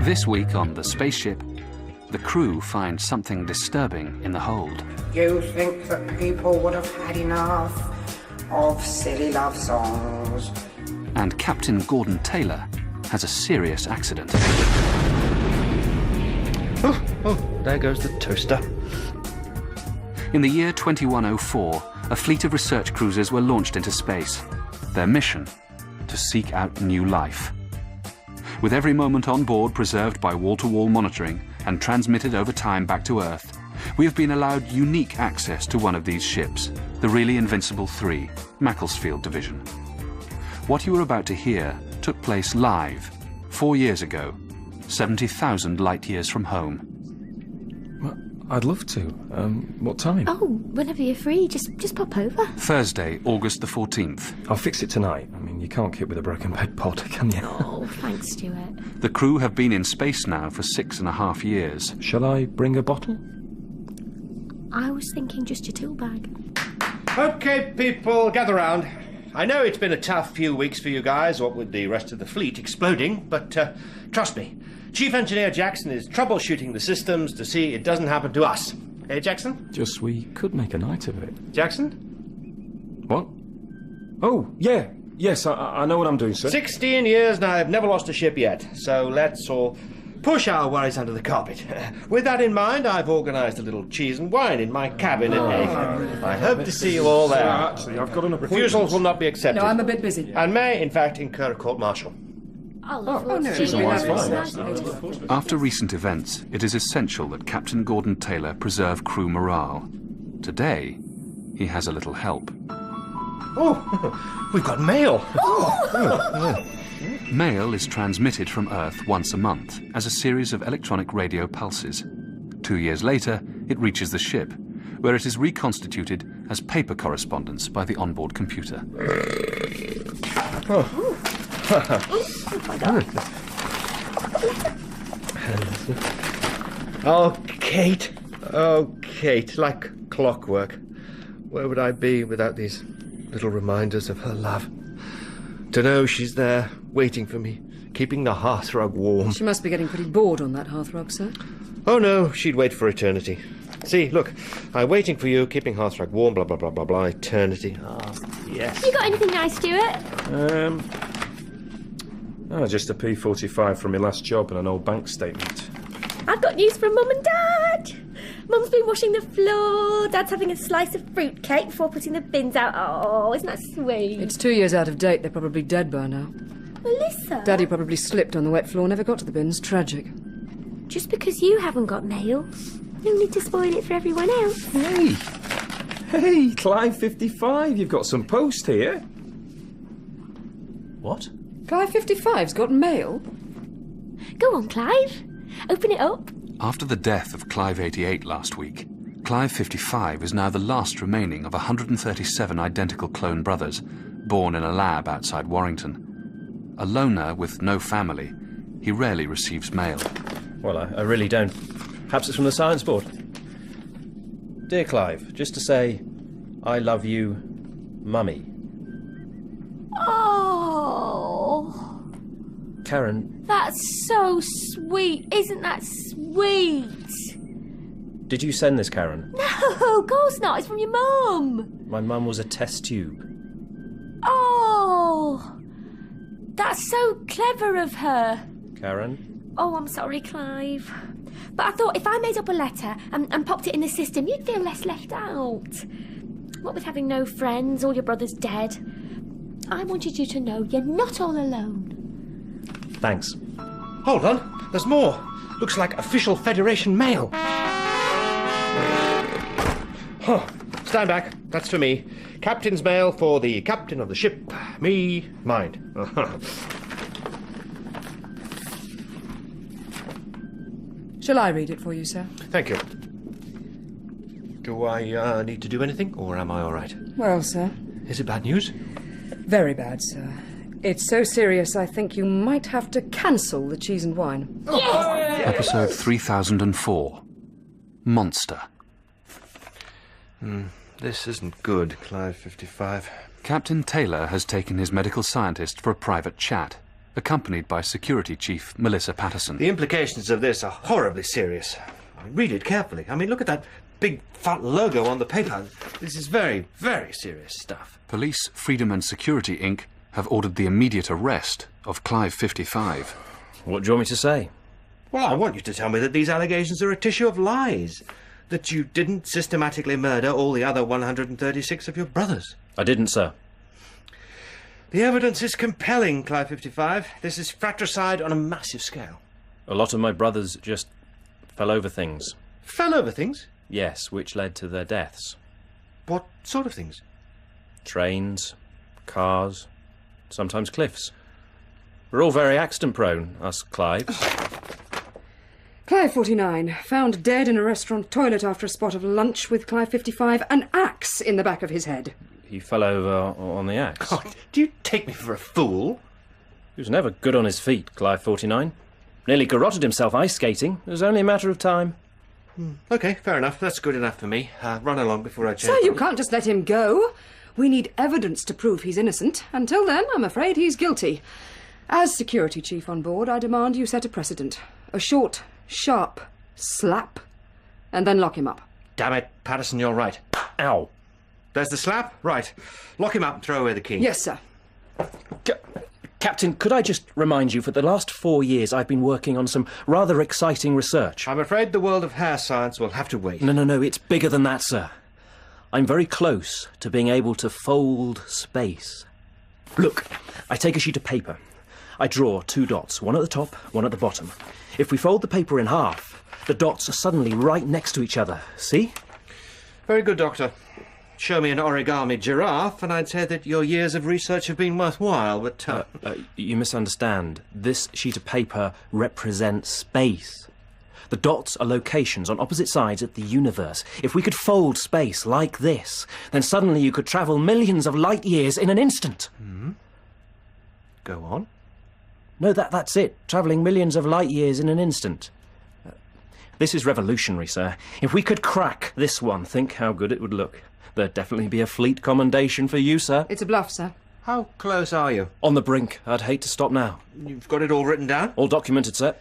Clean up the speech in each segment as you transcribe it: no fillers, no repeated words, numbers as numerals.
This week on the Spaceship, the crew find something disturbing in the hold. You think that people would have had enough of silly love songs? And Captain Gordon Taylor has a serious accident. Oh, there goes the toaster. In the year 2104, a fleet of research cruisers were launched into space. Their mission? To seek out new life. With every moment on board preserved by wall-to-wall monitoring and transmitted over time back to Earth, we have been allowed unique access to one of these ships, the Really Invincible 3, Macclesfield Division. What you are about to hear took place live, 4 years ago, 70,000 light-years from home. Well, I'd love to. What time? Oh, whenever you're free, just pop over. Thursday, August the 14th. I'll fix it tonight. I mean, you can't kit with a broken bed pot, can you? Oh, thanks, Stuart. The crew have been in space now for 6.5 years. Shall I bring a bottle? I was thinking just your tool bag. Okay, people, gather round. I know it's been a tough few weeks for you guys, what with the rest of the fleet exploding, but trust me, Chief Engineer Jackson is troubleshooting the systems to see it doesn't happen to us. Hey, Jackson? Just we could make a night of it. Jackson? What? Oh, yeah. Yes, I know what I'm doing, sir. 16 years now, I've never lost a ship yet, so let's all push our worries under the carpet. With that in mind, I've organised a little cheese and wine in my cabin at A. I hope to see you all there. Actually, I've got an appointment. Refusals will not be accepted. No, I'm a bit busy. And may, in fact, incur a court-martial. After recent events, it is essential that Captain Gordon Taylor preserve crew morale. Today, he has a little help. Oh, we've got mail. Mail is transmitted from Earth once a month as a series of electronic radio pulses. 2 years later, it reaches the ship, where it is reconstituted as paper correspondence by the onboard computer. Oh, Kate. Oh, Kate, like clockwork. Where would I be without these little reminders of her love? To know she's there, waiting for me, keeping the hearthrug warm. She must be getting pretty bored on that hearthrug, sir. Oh, no, she'd wait for eternity. See, look, I'm waiting for you, keeping hearthrug warm, blah, blah, blah, blah, blah, eternity. Ah, yes. You got anything nice, Stuart? Just a P45 from my last job and an old bank statement. I've got news from Mum and Dad. Mum's been washing the floor. Dad's having a slice of fruitcake before putting the bins out. Oh, isn't that sweet? It's 2 years out of date. They're probably dead by now. Melissa? Daddy probably slipped on the wet floor, never got to the bins. Tragic. Just because you haven't got mail, no need to spoil it for everyone else. Hey, Clive 55, you've got some post here. What? Clive 55's got mail? Go on, Clive. Open it up. After the death of Clive 88 last week, Clive 55 is now the last remaining of 137 identical clone brothers, born in a lab outside Warrington. A loner with no family, he rarely receives mail. Well, I really don't. Perhaps it's from the science board. Dear Clive, just to say, I love you, Mummy. Oh, Karen, that's so sweet. Isn't that sweet? did you send this, Karen? No, of course not. It's from your mum. My mum was a test tube. Oh, that's so clever of her. Karen? Oh, I'm sorry, Clive. But I thought if I made up a letter and popped it in the system, you'd feel less left out. What with having no friends, all your brothers dead. I wanted you to know you're not all alone. Thanks. Hold on, there's more. Looks like official Federation mail. Huh. Stand back, that's for me. Captain's mail for the captain of the ship. Me, mind. Shall I read it for you, sir? Thank you. Do I need to do anything, or am I all right? Well, sir. Is it bad news? Very bad, sir. It's so serious I think you might have to cancel the cheese and wine. Episode 3004. Monster. This isn't good, Clive 55. Captain Taylor has taken his medical scientist for a private chat, accompanied by Security Chief Melissa Patterson. The implications of this are horribly serious. Read it carefully. I mean, look at that big fat logo on the paper. This is very, very serious stuff. Police, Freedom and Security Inc. have ordered the immediate arrest of Clive 55. What do you want me to say? Well, I want you to tell me that these allegations are a tissue of lies. That you didn't systematically murder all the other 136 of your brothers. I didn't, sir. The evidence is compelling, Clive 55. This is fratricide on a massive scale. A lot of my brothers just fell over things. Fell over things? Yes, which led to their deaths. What sort of things? Trains, cars, sometimes cliffs. We're all very accident-prone, us Clives. Clive 49, found dead in a restaurant toilet after a spot of lunch with Clive 55, an axe in the back of his head. He fell over on the axe. God, do you take me for a fool? He was never good on his feet, Clive 49. Nearly garroted himself ice skating. It was only a matter of time. OK, fair enough. That's good enough for me. Run along before I change. Sir, you can't just let him go. We need evidence to prove he's innocent. Until then, I'm afraid he's guilty. As security chief on board, I demand you set a precedent. A short, sharp slap, and then lock him up. Damn it, Patterson, you're right. Ow. There's the slap? Right. Lock him up and throw away the key. Yes, sir. Captain, could I just remind you, for the last 4 years I've been working on some rather exciting research. I'm afraid the world of hair science will have to wait. No, it's bigger than that, sir. I'm very close to being able to fold space. Look, I take a sheet of paper. I draw 2 dots, one at the top, one at the bottom. If we fold the paper in half, the dots are suddenly right next to each other. See? Very good, Doctor. Show me an origami giraffe, and I'd say that your years of research have been worthwhile, but... You misunderstand. This sheet of paper represents space. The dots are locations on opposite sides of the universe. If we could fold space like this, then suddenly you could travel millions of light years in an instant. Go on. No, that's it. Travelling millions of light years in an instant. This is revolutionary, sir. If we could crack this one, think how good it would look. There'd definitely be a fleet commendation for you, sir. It's a bluff, sir. How close are you? On the brink. I'd hate to stop now. You've got it all written down? All documented, sir.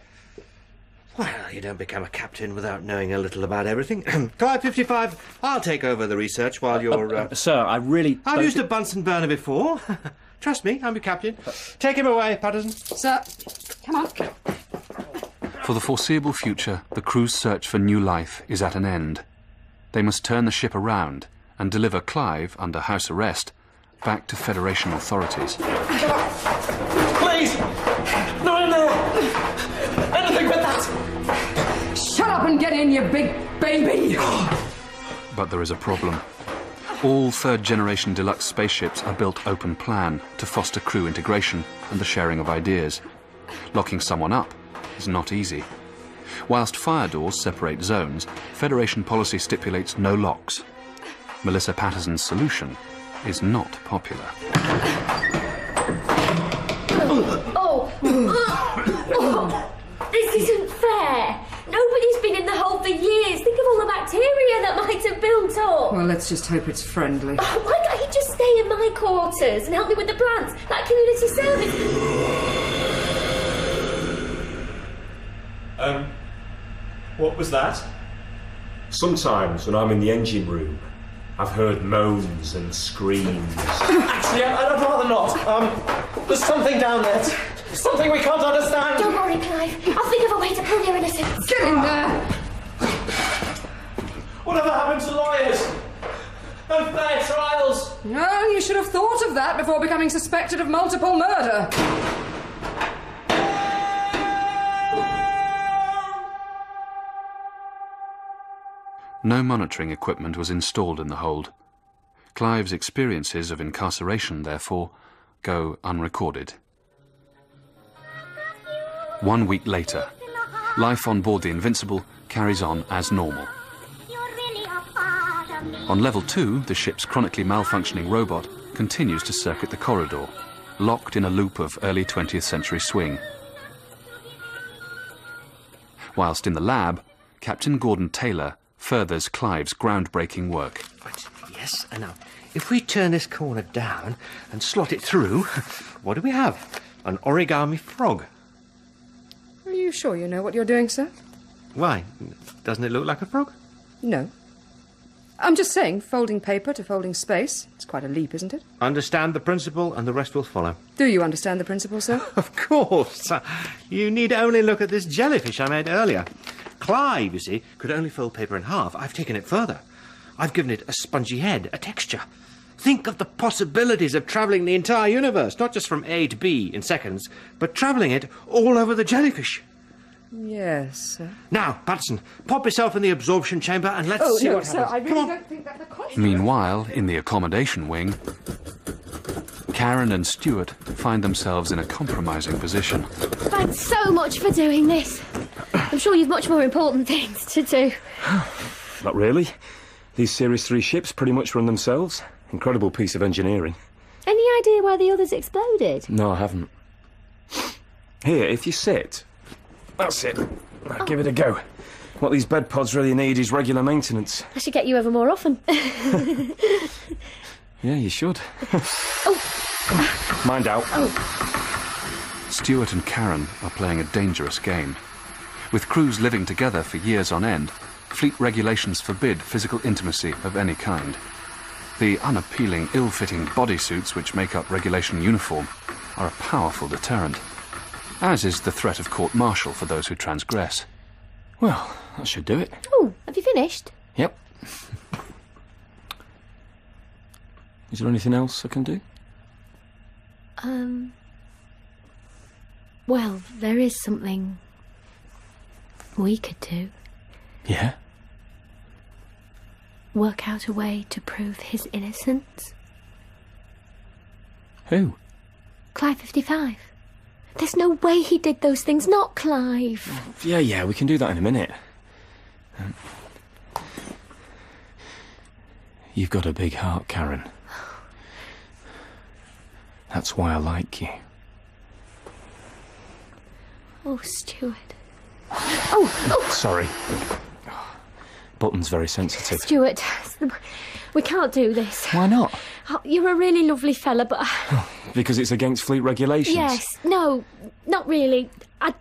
Well, you don't become a captain without knowing a little about everything. Clive 55, I'll take over the research while you're... Sir, I really... I've used a Bunsen burner before. Trust me, I'm your captain. Take him away, Patterson. Sir, come on. For the foreseeable future, the crew's search for new life is at an end. They must turn the ship around and deliver Clive, under house arrest, back to Federation authorities. Please! Not in there! Anything but that! Shut up and get in, you big baby! But there is a problem. All third-generation deluxe spaceships are built open plan to foster crew integration and the sharing of ideas. Locking someone up is not easy. Whilst fire doors separate zones, Federation policy stipulates no locks. Melissa Patterson's solution is not popular. This isn't fair. Nobody's been in the hold for years. Think of all the bacteria that might have built up. Well, let's just hope it's friendly. Why can't you just stay in my quarters and help me with the plants, like community service? What was that? Sometimes when I'm in the engine room, I've heard moans and screams. Actually, I'd rather not. There's something down there. Something we can't understand. Don't worry, Clive. I'll think of a way to prove your innocence. Get in there! Whatever happened to lawyers? And fair trials? Well, you should have thought of that before becoming suspected of multiple murder. No monitoring equipment was installed in the hold. Clive's experiences of incarceration, therefore, go unrecorded. 1 week later, life on board the Invincible carries on as normal. On level 2, the ship's chronically malfunctioning robot continues to circuit the corridor, locked in a loop of early 20th century swing. Whilst in the lab, Captain Gordon Taylor furthers Clive's groundbreaking work. Right, yes, and now, if we turn this corner down and slot it through, what do we have? An origami frog. Are you sure you know what you're doing, sir? Why? Doesn't it look like a frog? No. I'm just saying, folding paper to folding space. It's quite a leap, isn't it? Understand the principle and the rest will follow. Do you understand the principle, sir? Of course. You need only look at this jellyfish I made earlier. Clive, you see, could only fold paper in half. I've taken it further. I've given it a spongy head, a texture. Think of the possibilities of travelling the entire universe, not just from A to B in seconds, but travelling it all over the jellyfish. Yes, sir. Now, Patterson, pop yourself in the absorption chamber and let's Oh, see no, what sir, happens. I Come really on. don't think that the cost... Meanwhile, in the accommodation wing, Karen and Stuart find themselves in a compromising position. Thanks so much for doing this. I'm sure you've much more important things to do. Not really. These Series 3 ships pretty much run themselves. Incredible piece of engineering. Any idea why the others exploded? No, I haven't. Here, if you sit. That's it. Now, give it a go. What these bed pods really need is regular maintenance. I should get you over more often. Yeah, you should. Mind out. Stuart and Karen are playing a dangerous game. With crews living together for years on end, fleet regulations forbid physical intimacy of any kind. The unappealing, ill-fitting bodysuits which make up regulation uniform are a powerful deterrent, as is the threat of court-martial for those who transgress. Well, that should do it. Oh, have you finished? Yep. Is there anything else I can do? Well, there is something we could do. Yeah? Work out a way to prove his innocence. Who? Clive 55. There's no way he did those things, not Clive. Yeah, we can do that in a minute. You've got a big heart, Karen. That's why I like you. Oh, Stuart. Sorry. Button's very sensitive. Stuart, we can't do this. Why not? Oh, you're a really lovely fella, but... Because it's against fleet regulations? Yes, no, not really. I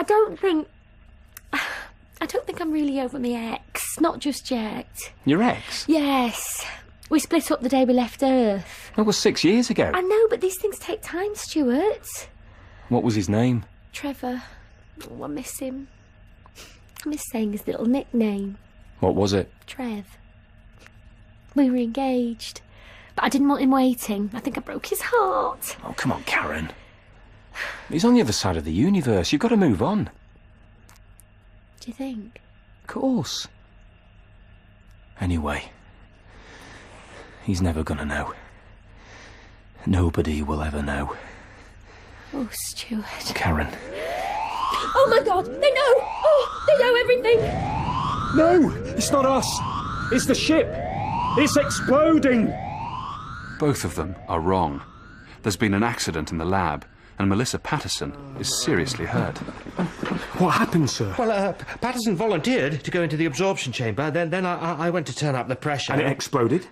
don't think I'm really over my ex. Not just yet. Your ex? Yes. We split up the day we left Earth. That was 6 years ago. I know, but these things take time, Stuart. What was his name? Trevor. Oh, I miss him. I miss saying his little nickname. What was it? Trev. We were engaged. But I didn't want him waiting. I think I broke his heart. Oh, come on, Karen. He's on the other side of the universe. You've got to move on. Do you think? Of course. Anyway, he's never gonna know. Nobody will ever know. Oh, Stuart. Karen. Oh, my God! They know! Oh, they know everything! No! It's not us! It's the ship! It's exploding! Both of them are wrong. There's been an accident in the lab, and Melissa Patterson is seriously hurt. What happened, sir? Well, Patterson volunteered to go into the absorption chamber. Then I went to turn up the pressure. And it exploded?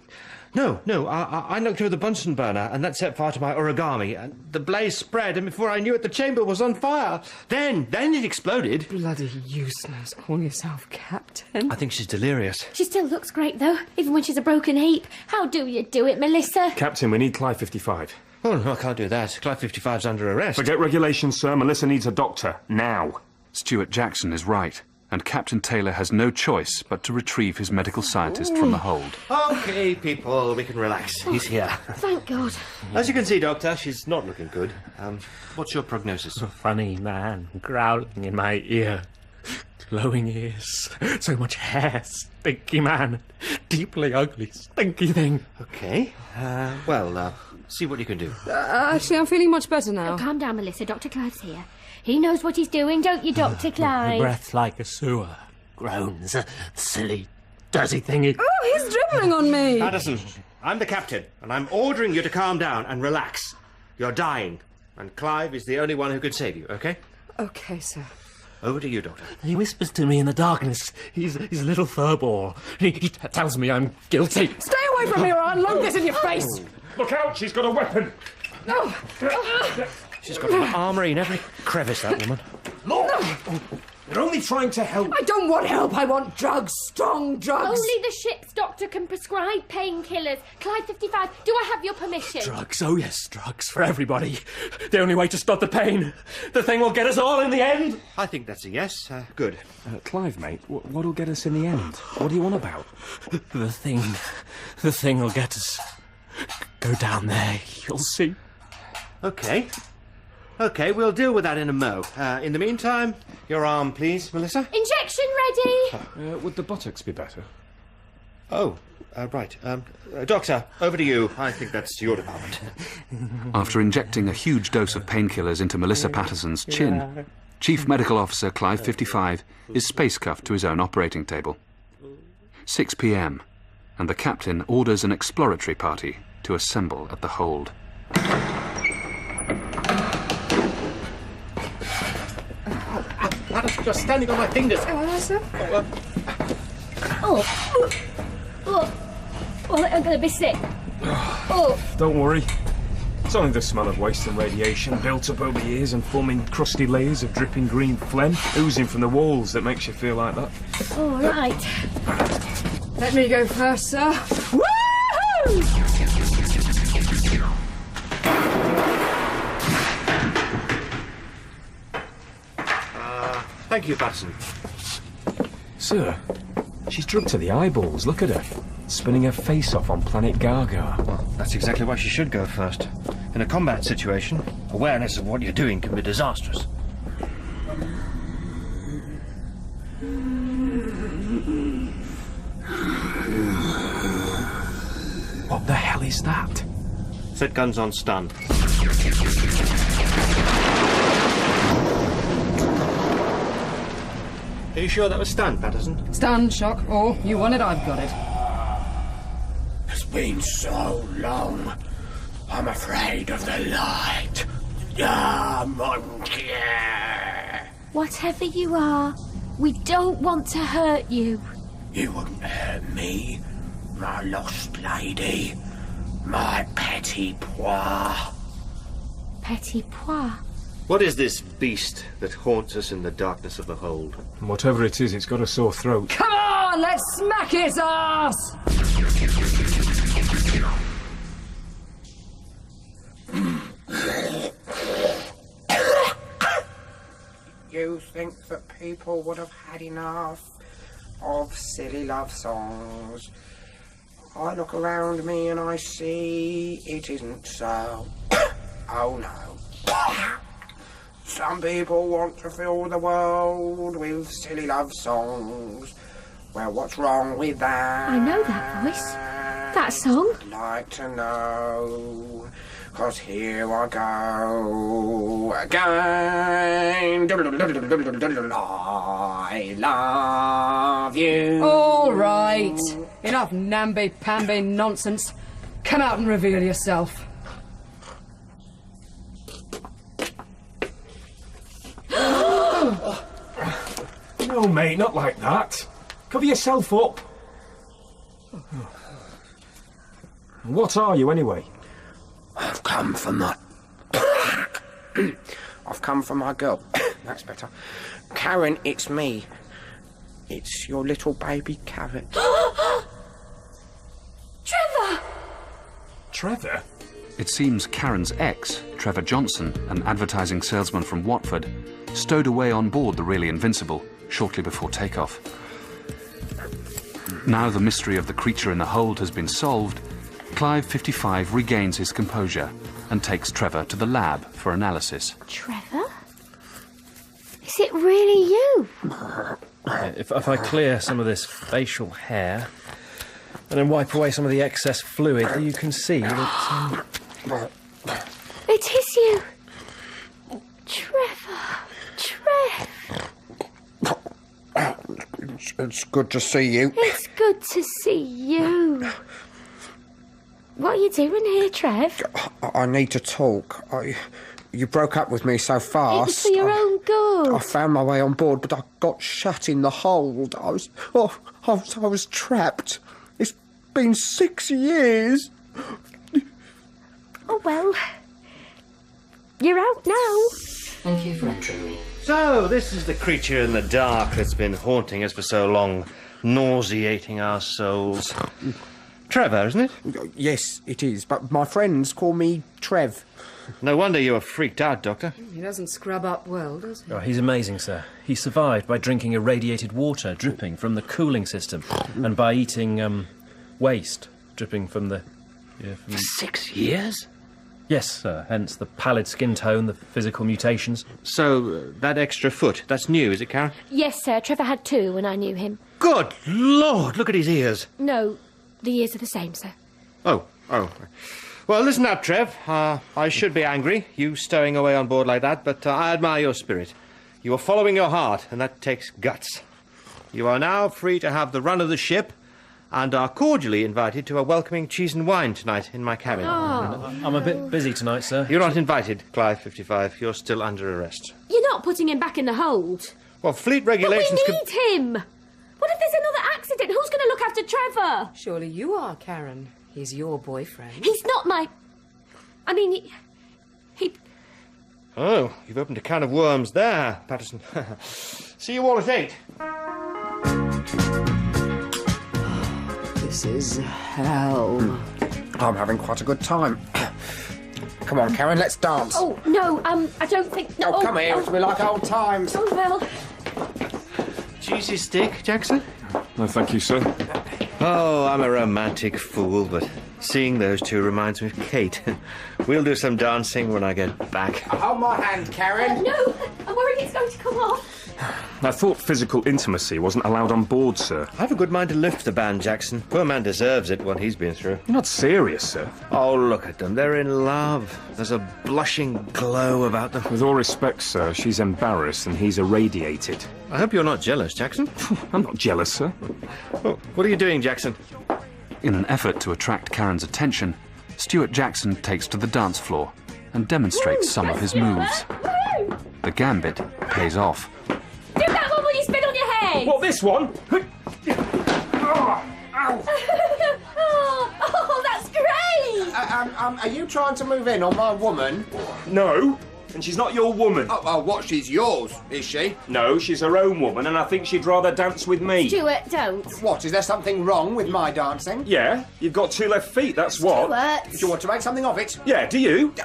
No. I knocked over the Bunsen burner, and that set fire to my origami. And the blaze spread, and before I knew it, the chamber was on fire. Then it exploded. Bloody useless. Call yourself captain. I think she's delirious. She still looks great, though, even when she's a broken heap. How do you do it, Melissa? Captain, we need Clive 55. Oh, no, I can't do that. Clive 55's under arrest. Forget regulations, sir. Melissa needs a doctor. Now. Stuart Jackson is right, and Captain Taylor has no choice but to retrieve his medical scientist from the hold. OK, people, we can relax. He's here. Thank God. As you can see, Doctor, she's not looking good. What's your prognosis? Funny man growling in my ear. Glowing ears. So much hair. Stinky man. Deeply ugly, stinky thing. OK. See what you can do. Actually, I'm feeling much better now. Calm down, Melissa. Dr. Clive's here. He knows what he's doing, don't you, Dr. Clive? Breath like a sewer. Groans. Silly, dirty thingy. Oh, he's dribbling on me. Patterson, I'm the captain, and I'm ordering you to calm down and relax. You're dying, and Clive is the only one who can save you, OK? OK, sir. Over to you, Doctor. He whispers to me in the darkness. He's a little furball. He tells me I'm guilty. Stay away from me or I'll unload this in your face. Look out, she's got a weapon! Oh. She's got an armoury in every crevice, that woman. Look! They're only trying to help. I don't want help. I want drugs. Strong drugs. Only the ship's doctor can prescribe painkillers. Clyde 55, do I have your permission? Drugs, oh yes, drugs for everybody. The only way to stop the pain. The thing will get us all in the end. I think that's a yes. Good. Clive, mate, what'll get us in the end? What do you want about? The thing will get us. Go down there, you'll see. OK. OK, we'll deal with that in a mo. In the meantime, your arm, please, Melissa. Injection ready! Would the buttocks be better? Oh, right. Doctor, over to you. I think that's your department. After injecting a huge dose of painkillers into Melissa Patterson's chin, Chief Medical Officer Clive 55 is space cuffed to his own operating table. 6 p.m, and the captain orders an exploratory party to assemble at the hold. Patterson, just standing on my fingers. Oh, sir. Oh, I'm going to be sick. Oh, Don't worry. It's only the smell of waste and radiation built up over years and forming crusty layers of dripping green phlegm oozing from the walls that makes you feel like that. all right. Let me go first, sir. Woohoo! Thank you, Patterson. Sir, she's drugged to the eyeballs. Look at her. Spinning her face off on planet Gaga. Well, that's exactly why she should go first. In a combat situation, awareness of what you're doing can be disastrous. What the hell is that? Set guns on stun. Are you sure that was stun, Patterson? Stun, shock, or you want it, I've got it. It's been so long. I'm afraid of the light. Whatever you are, we don't want to hurt you. You wouldn't hurt me, my lost lady, my petit pois. Petit pois. What is this beast that haunts us in the darkness of the hold? Whatever it is, it's got a sore throat. Come on, let's smack his ass! You think that people would have had enough of silly love songs? I look around me and I see it isn't so. Oh no. Some people want to fill the world with silly love songs. Well, what's wrong with that? I know that voice. That song. I'd like to know, 'cause here I go again. I love you. All right. Enough namby-pamby nonsense. Come out and reveal yourself. No, mate, not like that. Cover yourself up. What are you, anyway? I've come for my... I've come for my girl. That's better. Karen, it's me. It's your little baby carrot. Trevor! Trevor? It seems Karen's ex, Trevor Johnson, an advertising salesman from Watford, stowed away on board the Really Invincible shortly before takeoff. Now the mystery of the creature in the hold has been solved, Clive 55 regains his composure and takes Trevor to the lab for analysis. Trevor? Is it really you? If I clear some of this facial hair and then wipe away some of the excess fluid, you can see that... It is you. Trevor. It's good to see you. It's good to see you. What are you doing here, Trev? I need to talk. You broke up with me so fast. It was for your own good. I found my way on board, but I got shut in the hold. I was trapped. It's been 6 years. Oh, well. You're out now. Thank you for entering me. So, this is the creature in the dark that's been haunting us for so long, nauseating our souls. Trevor, isn't it? Yes, it is, but my friends call me Trev. No wonder you were freaked out, Doctor. He doesn't scrub up well, does he? Oh, he's amazing, sir. He survived by drinking irradiated water dripping from the cooling system and by eating, waste dripping from the... Yeah, from... 6 years? Yes, sir. Hence the pallid skin tone, the physical mutations. So, that extra foot, that's new, is it, Karen? Yes, sir. Trevor had 2 when I knew him. Good Lord, look at his ears. No, the ears are the same, sir. Oh. Well, listen up, Trev. I should be angry, you stowing away on board like that, but I admire your spirit. You are following your heart, and that takes guts. You are now free to have the run of the ship, and are cordially invited to a welcoming cheese and wine tonight in my cabin. Oh. I'm a bit busy tonight, sir. You're not invited, Clive 55. You're still under arrest. You're not putting him back in the hold. Well, fleet But regulations we need him. What if there's another accident? Who's going to look after Trevor? Surely you are, Karen. He's your boyfriend. He's not my... I mean, he... Oh, you've opened a can of worms there, Patterson. See you all at 8. This is hell. I'm having quite a good time. Come on, Karen, let's dance. Oh, no, I don't think... No, Oh, come here, it'll be like old times. Oh, well... Cheesy stick, Jackson? No, thank you, sir. Oh, I'm a romantic fool, but seeing those two reminds me of Kate. We'll do some dancing when I get back. Hold my hand, Karen. No, I'm worried it's going to come off. I thought physical intimacy wasn't allowed on board, sir. I have a good mind to lift the band, Jackson. Poor man deserves it, what he's been through. You're not serious, sir. Oh, look at them. They're in love. There's a blushing glow about them. With all respect, sir, she's embarrassed and he's irradiated. I hope you're not jealous, Jackson. I'm not jealous, sir. Oh, what are you doing, Jackson? In an effort to attract Karen's attention, Stuart Jackson takes to the dance floor and demonstrates some of his moves. The gambit pays off. Do that one when you spin on your head. What, this one? Oh, that's great. Are you trying to move in on my woman? No, and she's not your woman. What, she's yours, is she? No, she's her own woman, and I think she'd rather dance with me. Stuart, don't. What, is there something wrong with my dancing? Yeah, you've got 2 left feet, that's what. Stuart. Do you want to make something of it? Yeah, do you?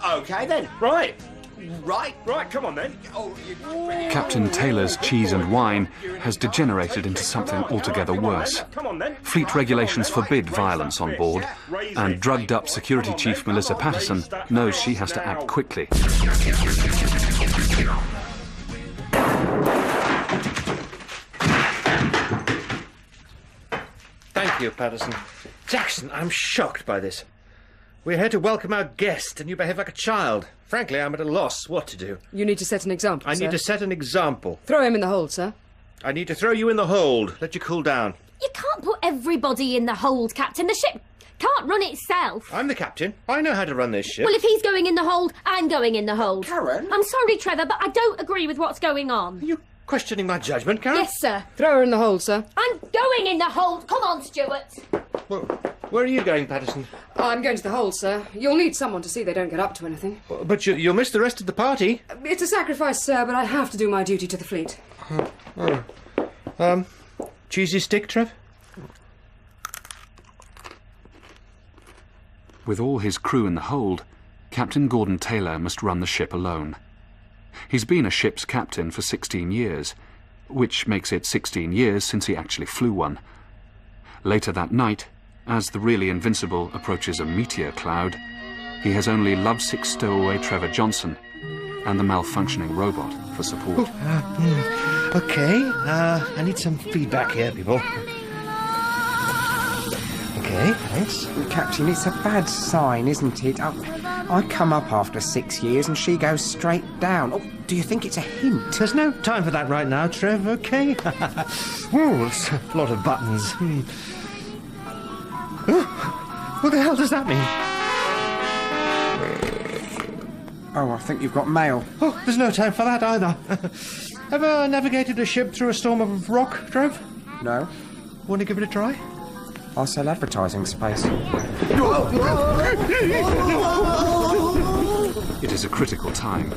Okay then. Right. Right. Right, come on then. Captain Taylor's cheese and wine has degenerated into something altogether worse. Come on then. Fleet regulations forbid violence on board, and drugged-up Security Chief Melissa Patterson knows she has to act quickly. Thank you, Patterson. Jackson, I'm shocked by this. We're here to welcome our guest, and you behave like a child. Frankly, I'm at a loss what to do. You need to set an example, I sir. need to set an example. Throw him in the hold, sir. I need to throw you in the hold. Let you cool down. You can't put everybody in the hold, Captain. The ship can't run itself. I'm the captain. I know how to run this ship. Well, if he's going in the hold, I'm going in the hold. Karen? I'm sorry, Trevor, but I don't agree with what's going on. Are you questioning my judgment, Karen? Yes, sir. Throw her in the hold, sir. I'm going in the hold. Come on, Stuart. Well, where are you going, Patterson? I'm going to the hold, sir. You'll need someone to see they don't get up to anything. But you'll miss the rest of the party. It's a sacrifice, sir, but I have to do my duty to the fleet. Cheesy stick, Trev? With all his crew in the hold, Captain Gordon Taylor must run the ship alone. He's been a ship's captain for 16 years, which makes it 16 years since he actually flew one. Later that night, as the really invincible approaches a meteor cloud, he has only lovesick stowaway Trevor Johnson and the malfunctioning robot for support. Okay, I need some feedback here, people. Okay, thanks. Captain, it's a bad sign, isn't it? I come up after 6 years and she goes straight down. Oh, do you think it's a hint? There's no time for that right now, Trev, okay? Oh, it's a lot of buttons. What the hell does that mean? Oh, I think you've got mail. Oh, there's no time for that either. Ever navigated a ship through a storm of rock, Trev? No? Want to give it a try? I'll sell advertising space. It is a critical time.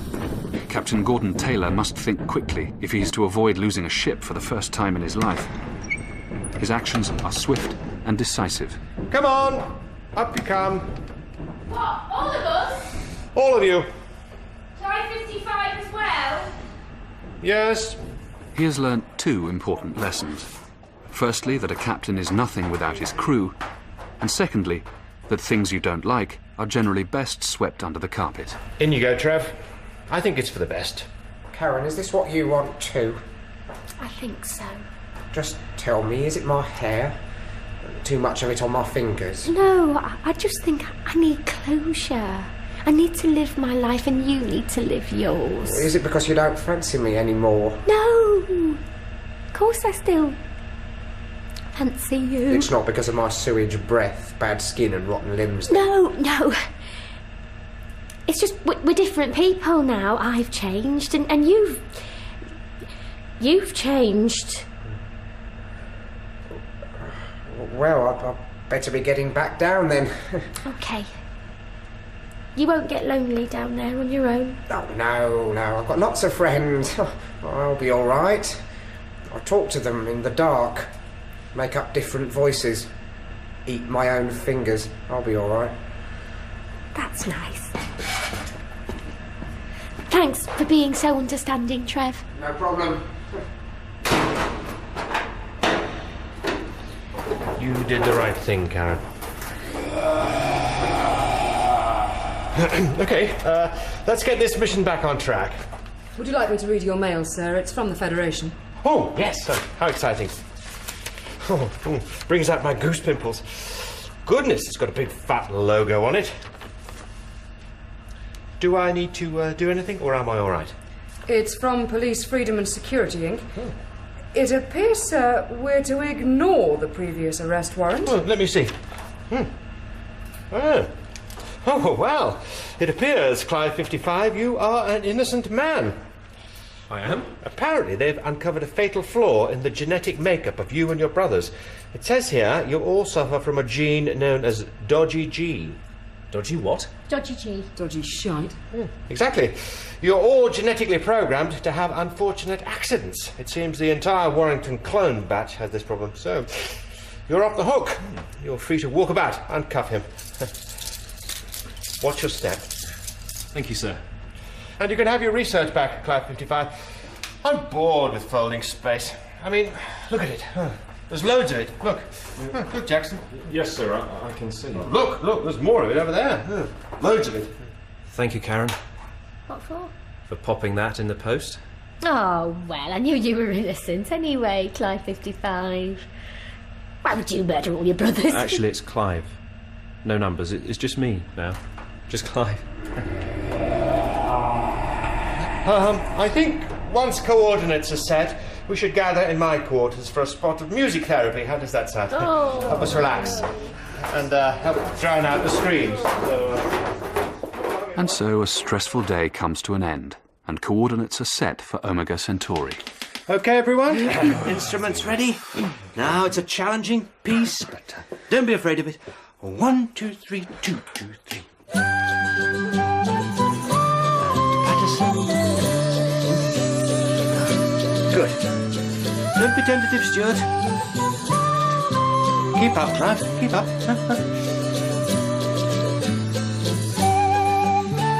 Captain Gordon Taylor must think quickly if he is to avoid losing a ship for the first time in his life. His actions are swift and decisive. Come on! Up you come. What? All of us? All of you. Try 55 as well? Yes. He has learnt two important lessons. Firstly, that a captain is nothing without his crew, and secondly, that things you don't like are generally best swept under the carpet. In you go, Trev. I think it's for the best. Karen, is this what you want too? I think so. Just tell me, is it my hair? Too much of it on my fingers? No, I just think I need closure. I need to live my life and you need to live yours. Is it because you don't fancy me anymore? No! Of course I still fancy you. It's not because of my sewage breath, bad skin and rotten limbs? No. It's just we're different people now. I've changed and you've changed. Well, I'd better be getting back down then. Okay. You won't get lonely down there on your own. Oh, no, I've got lots of friends. I'll be all right. I talk to them in the dark, make up different voices, eat my own fingers. I'll be all right. That's nice. Thanks for being so understanding, Trev. No problem. You did the right thing, Karen. Okay, let's get this mission back on track. Would you like me to read your mail, sir? It's from the Federation. Oh, yes, how exciting. Oh, brings out my goose pimples. Goodness, it's got a big fat logo on it. Do I need to do anything, or am I all right? It's from Police Freedom and Security, Inc. It appears, sir, we're to ignore the previous arrest warrant. Well, let me see. Oh, well, it appears, Clive 55, you are an innocent man. I am? Apparently, they've uncovered a fatal flaw in the genetic makeup of you and your brothers. It says here you all suffer from a gene known as Dodgy G. Dodgy what? Dodgy G. Dodgy shite. Exactly. You're all genetically programmed to have unfortunate accidents. It seems the entire Warrington clone batch has this problem, so you're off the hook. You're free to walk about and cuff him. Watch your step. Thank you, sir. And you can have your research back, Clive 55. I'm bored with folding space. I mean, look at it. There's loads of it. Look. Look, Jackson. Yes, sir, I can see. Look, there's more of it over there. Loads of it. Thank you, Karen, What for? for popping that in the post. Oh, well, I knew you were innocent anyway, Clive 55. Why would you murder all your brothers? Actually, it's Clive. No numbers. It's just me now. Just Clive. I think once coordinates are set, we should gather in my quarters for a spot of music therapy. How does that sound? Oh. Help us relax. And help drown out the screams. And so a stressful day comes to an end, and coordinates are set for Omega Centauri. Okay, everyone? Instruments ready? Now it's a challenging piece, but don't be afraid of it. 1, 2, 3, 2, 2, 3. Patterson. Good. Don't be tentative, Stuart. Keep up, Clive. Keep up.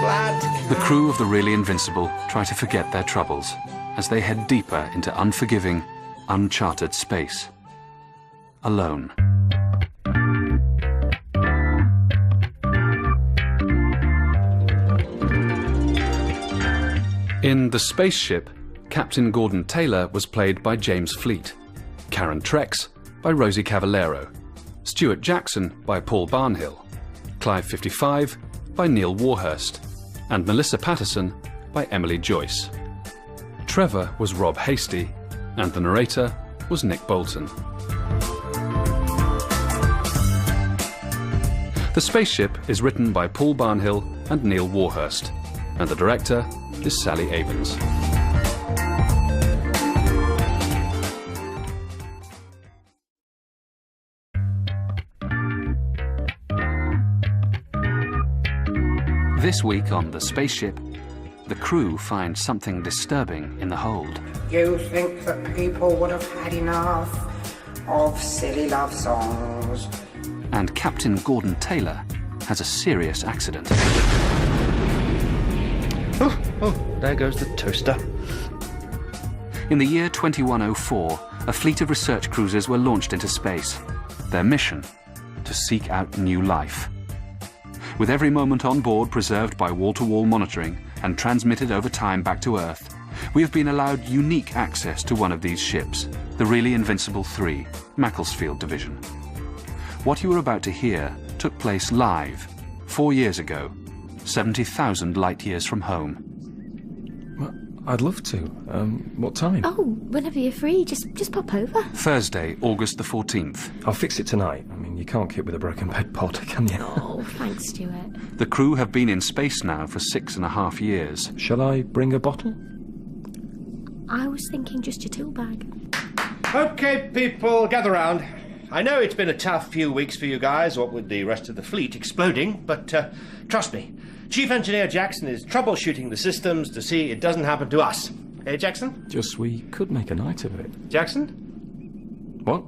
Flat. The crew of the Really Invincible try to forget their troubles as they head deeper into unforgiving, uncharted space. Alone. In The Spaceship, Captain Gordon Taylor was played by James Fleet, Karen Trex by Rosie Cavallero, Stuart Jackson by Paul Barnhill, Clive 55 by Neil Warhurst, and Melissa Patterson by Emily Joyce. Trevor was Rob Hasty, and the narrator was Nick Bolton. The Spaceship is written by Paul Barnhill and Neil Warhurst, and the director is Sally Avens. This week on the Spaceship, the crew find something disturbing in the hold. You think that people would have had enough of silly love songs. And Captain Gordon Taylor has a serious accident. Oh, there goes the toaster. In the year 2104, a fleet of research cruisers were launched into space. Their mission, to seek out new life. With every moment on board preserved by wall-to-wall monitoring and transmitted over time back to Earth, we have been allowed unique access to one of these ships, the really invincible 3, Macclesfield Division. What you are about to hear took place live, 4 years ago, 70,000 light-years from home. Well, I'd love to. What time? Oh, whenever you're free, just pop over. Thursday, August the 14th. I'll fix it tonight. I mean, you can't kit with a broken bed pod, can you? Oh, thanks, Stuart. The crew have been in space now for 6.5 years. Shall I bring a bottle? I was thinking just your tool bag. Okay, people, gather round. I know it's been a tough few weeks for you guys, what with the rest of the fleet exploding, but trust me, Chief Engineer Jackson is troubleshooting the systems to see it doesn't happen to us. Hey, Jackson? Just we could make a night of it. Jackson? What?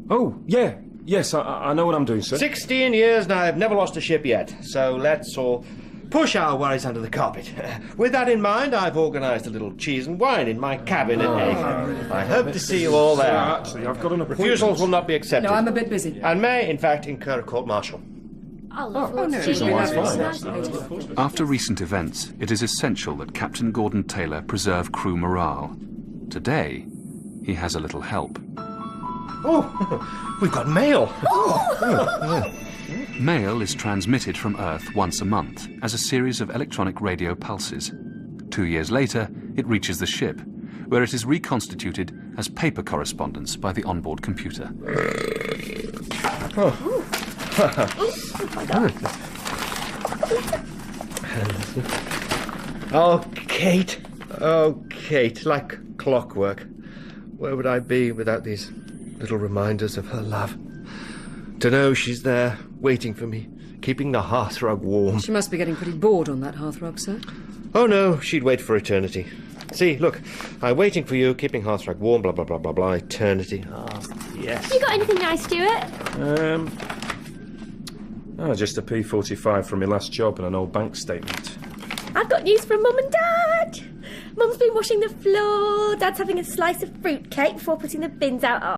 Oh, yeah. Yes, I know what I'm doing, sir. 16 years and I've never lost a ship yet, so let's all push our worries under the carpet. With that in mind, I've organised a little cheese and wine in my cabin at Hay. I hope to see you all there. Actually, I've got an appointment. Refusals will not be accepted. No, I'm a bit busy. And may, in fact, incur a court-martial. After recent events, it is essential that Captain Gordon Taylor preserve crew morale. Today, he has a little help. Oh, we've got mail. Mail is transmitted from Earth once a month as a series of electronic radio pulses. 2 years later, it reaches the ship, where it is reconstituted as paper correspondence by the onboard computer. Oh, Kate. Oh, Kate, like clockwork. Where would I be without these little reminders of her love? To know she's there, waiting for me, keeping the hearthrug warm. She must be getting pretty bored on that hearthrug, sir. Oh, no, she'd wait for eternity. See, look, I'm waiting for you, keeping hearthrug warm, blah, blah, blah, blah, blah, eternity. Ah, yes. You got anything nice, Stuart? Just a P45 from my last job and an old bank statement. I've got news from Mum and Dad. Mum's been washing the floor. Dad's having a slice of fruit cake before putting the bins out.